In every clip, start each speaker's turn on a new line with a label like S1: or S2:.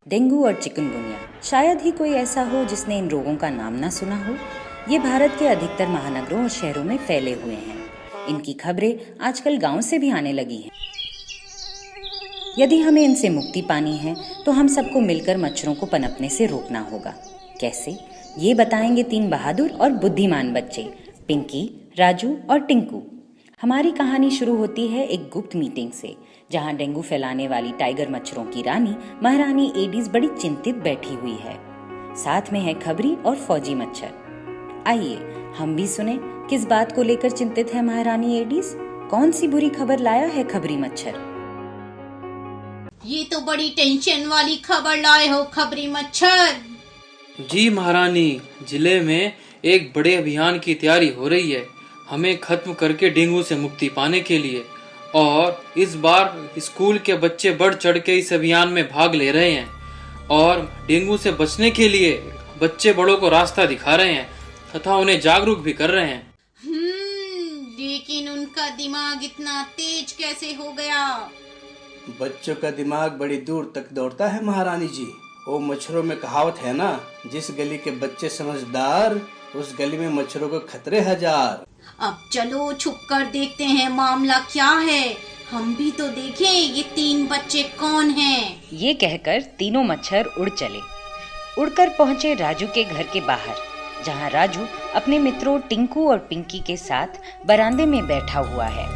S1: Dengue और chikungunya, शायद ही कोई ऐसा हो जिसने इन रोगों का नाम ना सुना हो। ये भारत के अधिकतर महानगरों और शहरों में फैले हुए हैं। इनकी खबरें आजकल गांव से भी आने लगी हैं। यदि हमें इनसे मुक्ति पानी है तो हम सबको मिलकर मच्छरों को पनपने से रोकना होगा। कैसे, ये बताएंगे 3 बहादुर और बुद्धिमान बच्चे, पिंकी, राजू और टिंकू। हमारी कहानी शुरू होती है एक गुप्त मीटिंग से, जहां डेंगू फैलाने वाली टाइगर मच्छरों की रानी महारानी एडीज बड़ी चिंतित बैठी हुई है। साथ में है खबरी और फौजी मच्छर। आइए हम भी सुने किस बात को लेकर चिंतित है महारानी एडीज। कौन सी बुरी खबर लाया है खबरी मच्छर?
S2: ये तो बड़ी टेंशन वाली खबर लाए हो खबरी मच्छर।
S3: जी महारानी, जिले में एक बड़े अभियान की तैयारी हो रही है, हमें खत्म करके डेंगू से मुक्ति पाने के लिए। और इस बार स्कूल के बच्चे बढ़ चढ़ के इस अभियान में भाग ले रहे हैं और डेंगू से बचने के लिए बच्चे बड़ों को रास्ता दिखा रहे हैं तथा उन्हें जागरूक भी कर रहे हैं।
S2: लेकिन उनका दिमाग इतना तेज कैसे हो गया?
S4: बच्चों का दिमाग बड़ी दूर तक दौड़ता है महारानी जी। वो मच्छरों में कहावत है ना, जिस गली के बच्चे समझदार उस गली में मच्छरों को खतरे हजार।
S2: अब चलो छुप कर देखते हैं मामला क्या है। हम भी तो देखें ये 3 बच्चे कौन हैं।
S1: ये कहकर तीनों मच्छर उड़ चले। उड़कर पहुंचे राजू के घर के बाहर, जहां राजू अपने मित्रों टिंकू और पिंकी के साथ बरामदे में बैठा हुआ है।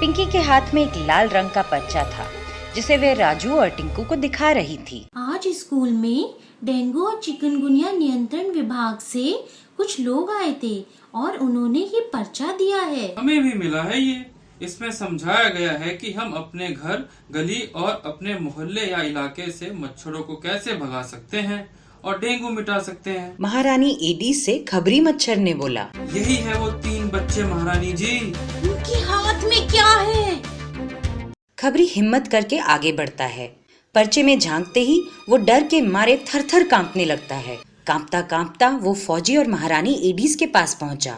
S1: पिंकी के हाथ में एक लाल रंग का पर्चा था, जिसे वे राजू और टिंकू को दिखा रही थी।
S5: आज स्कूल में डेंगू और चिकनगुनिया नियंत्रण विभाग से कुछ लोग आए थे और उन्होंने ये पर्चा दिया है।
S3: हमें भी मिला है ये। इसमें समझाया गया है कि हम अपने घर, गली और अपने मोहल्ले या इलाके से मच्छरों को कैसे भगा सकते हैं और डेंगू मिटा सकते हैं।
S1: महारानी एडीज से खबरी मच्छर ने बोला।
S3: यही है वो 3 बच्चे महारानी जी।
S2: उनके हाथ में क्या है?
S1: खबरी हिम्मत करके आगे बढ़ता है। पर्चे में झांकते ही वो डर के मारे थर-थर कांपने लगता है। कांपता कांपता वो फौजी और महारानी एडीज के पास पहुंचा।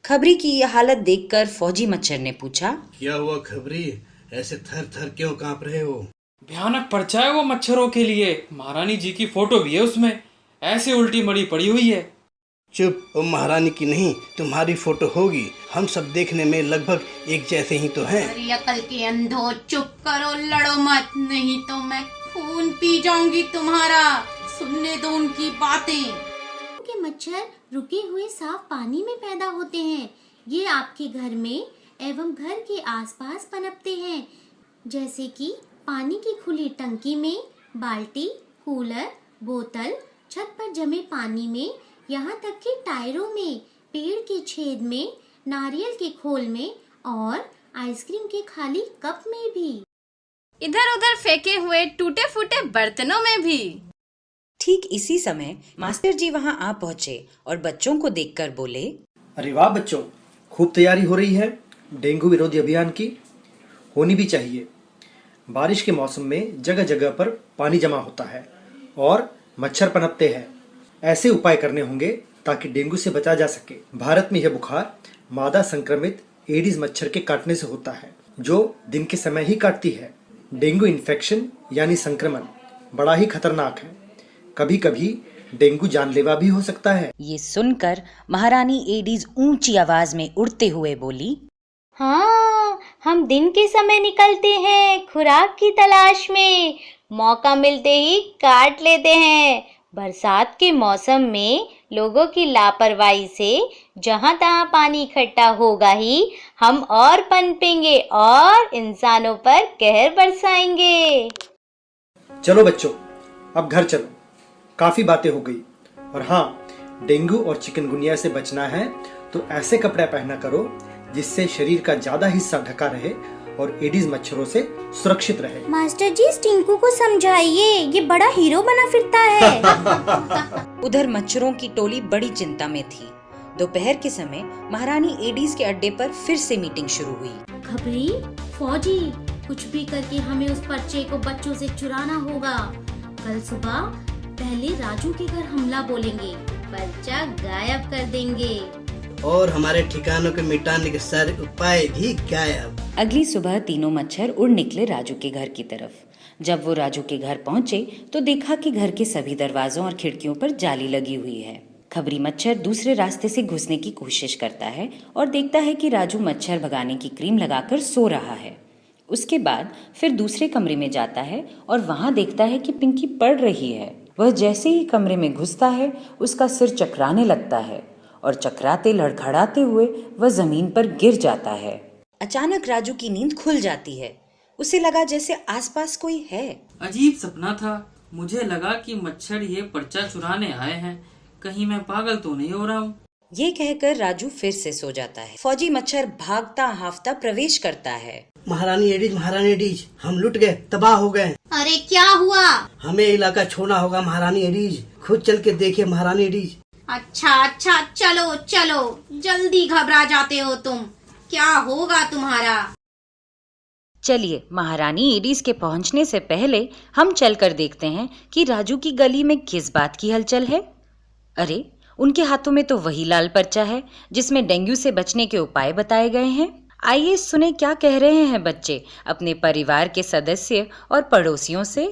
S1: खबरी की यह हालत देखकर फौजी मच्छर ने पूछा,
S4: क्या हुआ खबरी, ऐसे थर थर क्यों कांप रहे हो?
S3: भयानक पर्चा है वो मच्छरों के लिए। महारानी जी की फोटो भी है उसमें, ऐसे उल्टी मड़ी पड़ी हुई है।
S4: चुप, वो महारानी की नहीं तुम्हारी फोटो होगी। हम सब देखने में लगभग एक जैसे ही तो हैं।
S2: अरे अकल के अंधो, चुप करो, लड़ो मत, नहीं तो मैं खून पी जाऊंगी तुम्हारा। सुनने दो उनकी बातें।
S5: के मच्छर रुके हुए साफ पानी में पैदा होते हैं। ये आपके घर में एवं घर के आसपास पनपते हैं, जैसे कि पानी की खुली टंकी में, बाल्टी, कूलर, बोतल, छत पर जमे पानी में, यहाँ तक कि टायरों में, पेड़ के छेद में, नारियल के खोल में और आइसक्रीम के खाली कप में भी।
S6: इधर उधर फेंके हुए टूटे फूटे बर्तनों में भी।
S1: ठीक इसी समय मास्टर जी वहां आ पहुंचे और बच्चों को देखकर बोले,
S7: अरे वाह बच्चों, खूब तैयारी हो रही है डेंगू विरोधी अभियान की। होनी भी चाहिए। बारिश के मौसम में जगह जगह पर पानी जमा होता है और मच्छर पनपते हैं। ऐसे उपाय करने होंगे ताकि डेंगू से बचा जा सके। भारत में यह बुखार मादा संक्रमित एडीज मच्छर के काटने से होता है, जो दिन के समय ही काटती है। डेंगू इन्फेक्शन यानी संक्रमण बड़ा ही खतरनाक है। कभी कभी डेंगू जानलेवा भी हो सकता है।
S1: ये सुनकर महारानी एडीज ऊंची आवाज में उड़ते हुए बोली,
S8: हाँ, हम दिन के समय निकलते हैं खुराक की तलाश में, मौका मिलते ही काट लेते हैं। बरसात के मौसम में लोगों की लापरवाही से जहाँ तहाँ पानी इकट्ठा होगा ही, हम और पनपेंगे और इंसानों पर कहर बरसाएंगे।
S7: चलो बच्चों, अब घर चलो, काफी बातें हो गई। और हाँ, डेंगू और चिकनगुनिया से बचना है तो ऐसे कपड़े पहना करो जिससे शरीर का ज्यादा हिस्सा ढका रहे और एडीज मच्छरों से सुरक्षित रहे।
S5: मास्टर जी, टिंकू को समझाइए, ये बड़ा हीरो बना फिरता है।
S1: उधर मच्छरों की टोली बड़ी चिंता में थी। दोपहर के समय महारानी एडीज के अड्डे पर फिर से मीटिंग शुरू हुई।
S5: खबरी, फौजी, कुछ भी करके हमें उस पर्चे को बच्चों से चुराना होगा। कल सुबह पहले राजू के घर हमला बोलेंगे, पर्चा गायब कर देंगे
S4: और हमारे ठिकानों को मिटाने के सारे उपाय भी गायब।
S1: अगली सुबह तीनों मच्छर उड़ निकले राजू के घर की तरफ। जब वो राजू के घर पहुंचे तो देखा कि घर के सभी दरवाजों और खिड़कियों पर जाली लगी हुई है। खबरी मच्छर दूसरे रास्ते से घुसने की कोशिश करता है और देखता है कि राजू मच्छर भगाने की क्रीम लगाकर सो रहा है। उसके बाद फिर दूसरे कमरे में जाता है और वहां देखता है कि पिंकी पढ़ रही है। वह जैसे ही कमरे में घुसता है उसका सिर चकराने लगता है और चकराते लड़खड़ाते हुए वह जमीन पर गिर जाता है। अचानक राजू की नींद खुल जाती है। उसे लगा जैसे आसपास कोई है।
S3: अजीब सपना था। मुझे लगा कि मच्छर ये पर्चा चुराने आए हैं। कहीं मैं पागल तो नहीं हो रहा हूँ।
S1: ये कहकर राजू फिर से सो जाता है। फौजी मच्छर भागता हाफता प्रवेश करता है।
S4: महारानी एडीज, हम लुट गए, तबाह हो गए।
S2: अरे क्या हुआ?
S4: हमें इलाका छोड़ना होगा महारानी एडीज। खुद चल के देखिए महारानी एडीज।
S2: अच्छा चलो चलो, जल्दी घबरा जाते हो तुम। क्या होगा तुम्हारा?
S1: चलिए, महारानी एडीज के पहुंचने से पहले हम चलकर देखते हैं कि राजू की गली में किस बात की हलचल है। अरे, उनके हाथों में तो वही लाल पर्चा है जिसमें डेंगू से बचने के उपाय बताए गए हैं। आइए सुने क्या कह रहे हैं बच्चे अपने परिवार के सदस्य और पड़ोसियों से।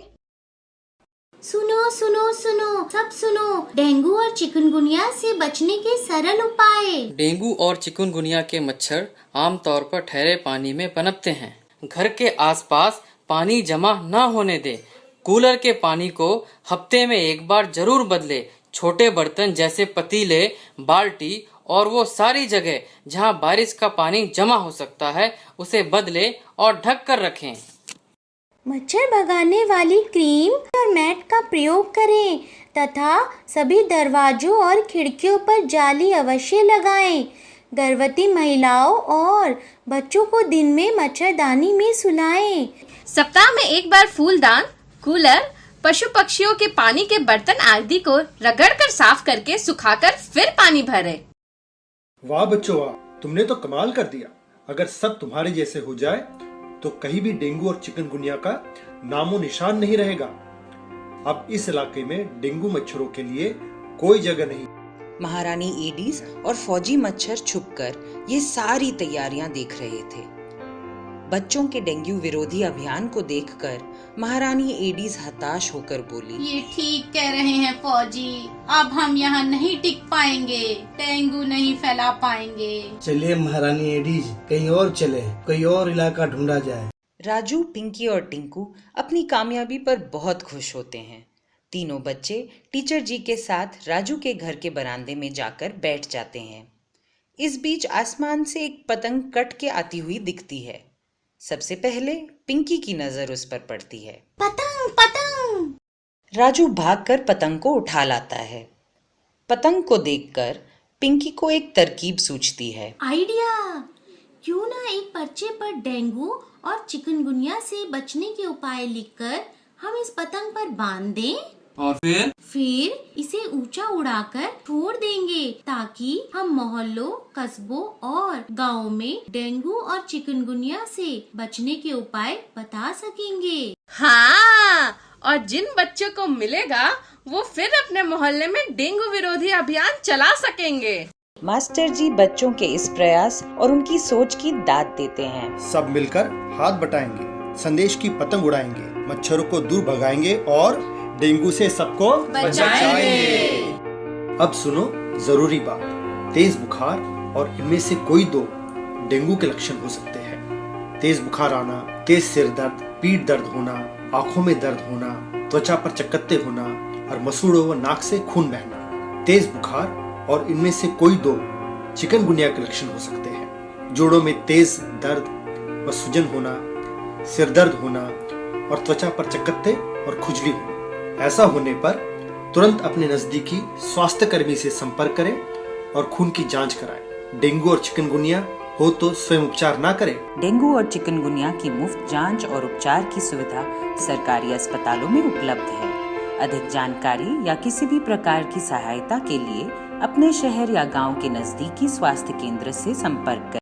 S5: सुनो सुनो सुनो, सब सुनो, डेंगू और चिकनगुनिया से बचने के सरल उपाय।
S3: डेंगू और चिकनगुनिया के मच्छर आमतौर पर ठहरे पानी में पनपते हैं। घर के आसपास पानी जमा न होने दे। कूलर के पानी को हफ्ते में एक बार जरूर बदले। छोटे बर्तन जैसे पतीले, बाल्टी और वो सारी जगह जहां बारिश का पानी जमा हो सकता है उसे बदले और ढक कर रखें।
S5: मच्छर भगाने वाली क्रीम और मैट का प्रयोग करें तथा सभी दरवाजों और खिड़कियों पर जाली अवश्य लगाएं। गर्भवती महिलाओं और बच्चों को दिन में मच्छरदानी में सुलाएं।
S6: सप्ताह में एक बार फूलदान, कूलर, पशु पक्षियों के पानी के बर्तन आदि को रगड़कर साफ करके सुखाकर फिर पानी भरें।
S7: वाह बच्चों वाह, तुमने तो कमाल कर दिया। अगर सब तुम्हारे जैसे हो जाए तो कहीं भी डेंगू और चिकनगुनिया का नामो निशान नहीं रहेगा। अब इस इलाके में डेंगू मच्छरों के लिए कोई जगह नहीं।
S1: महारानी एडीज और फौजी मच्छर छुपकर ये सारी तैयारियां देख रहे थे। बच्चों के डेंगू विरोधी अभियान को देखकर महारानी एडीज हताश होकर बोली,
S2: ये ठीक कह रहे हैं फौजी, अब हम यहाँ नहीं टिक पाएंगे, डेंगू नहीं फैला पाएंगे।
S4: चलिए महारानी एडीज, कहीं और चले, कोई और इलाका ढूंढा जाए।
S1: राजू, पिंकी और टिंकू अपनी कामयाबी पर बहुत खुश होते हैं। तीनों बच्चे टीचर जी के साथ राजू के घर के बरामदे में जाकर बैठ जाते हैं। इस बीच आसमान से एक पतंग कट के आती हुई दिखती है। सबसे पहले पिंकी की नजर उस पर पड़ती है।
S5: पतंग पतंग!
S1: राजू भागकर पतंग को उठा लाता है। पतंग को देखकर पिंकी को एक तरकीब सूझती है।
S5: आइडिया! क्यों ना एक पर्चे पर डेंगू और चिकनगुनिया से बचने के उपाय लिखकर हम इस पतंग पर बांध दें
S3: और
S5: फिर इसे ऊंचा उड़ाकर छोड़ देंगे ताकि हम मोहल्लों, कस्बों और गांवों में डेंगू और चिकनगुनिया से बचने के उपाय बता सकेंगे।
S6: हाँ, और जिन बच्चों को मिलेगा वो फिर अपने मोहल्ले में डेंगू विरोधी अभियान चला सकेंगे।
S1: मास्टर जी बच्चों के इस प्रयास और उनकी सोच की दाद देते हैं।
S7: सब मिलकर हाथ बटाएंगे, संदेश की पतंग उड़ाएंगे, मच्छरों को दूर भगाएंगे और डेंगू से सबको बचाएंगे। अब सुनो जरूरी बात, तेज बुखार और इनमें से कोई दो डेंगू के लक्षण हो सकते हैं। तेज बुखार आना, तेज सिर दर्द, पीठ दर्द होना, आंखों में दर्द होना, त्वचा पर चकत्ते होना और मसूड़ों व नाक से खून बहना। तेज बुखार और इनमें से कोई दो चिकनगुनिया के लक्षण हो सकते हैं। जोड़ों में तेज दर्द व सूजन होना, सिर दर्द होना और त्वचा पर चकत्ते और खुजली होना। ऐसा होने पर तुरंत अपने नजदीकी स्वास्थ्य कर्मी से संपर्क करें और खून की जांच कराएं। डेंगू और चिकनगुनिया हो तो स्वयं उपचार ना करें।
S1: डेंगू और चिकनगुनिया की मुफ्त जांच और उपचार की सुविधा सरकारी अस्पतालों में उपलब्ध है। अधिक जानकारी या किसी भी प्रकार की सहायता के लिए अपने शहर या गांव के नजदीकी स्वास्थ्य केंद्र से संपर्क करें।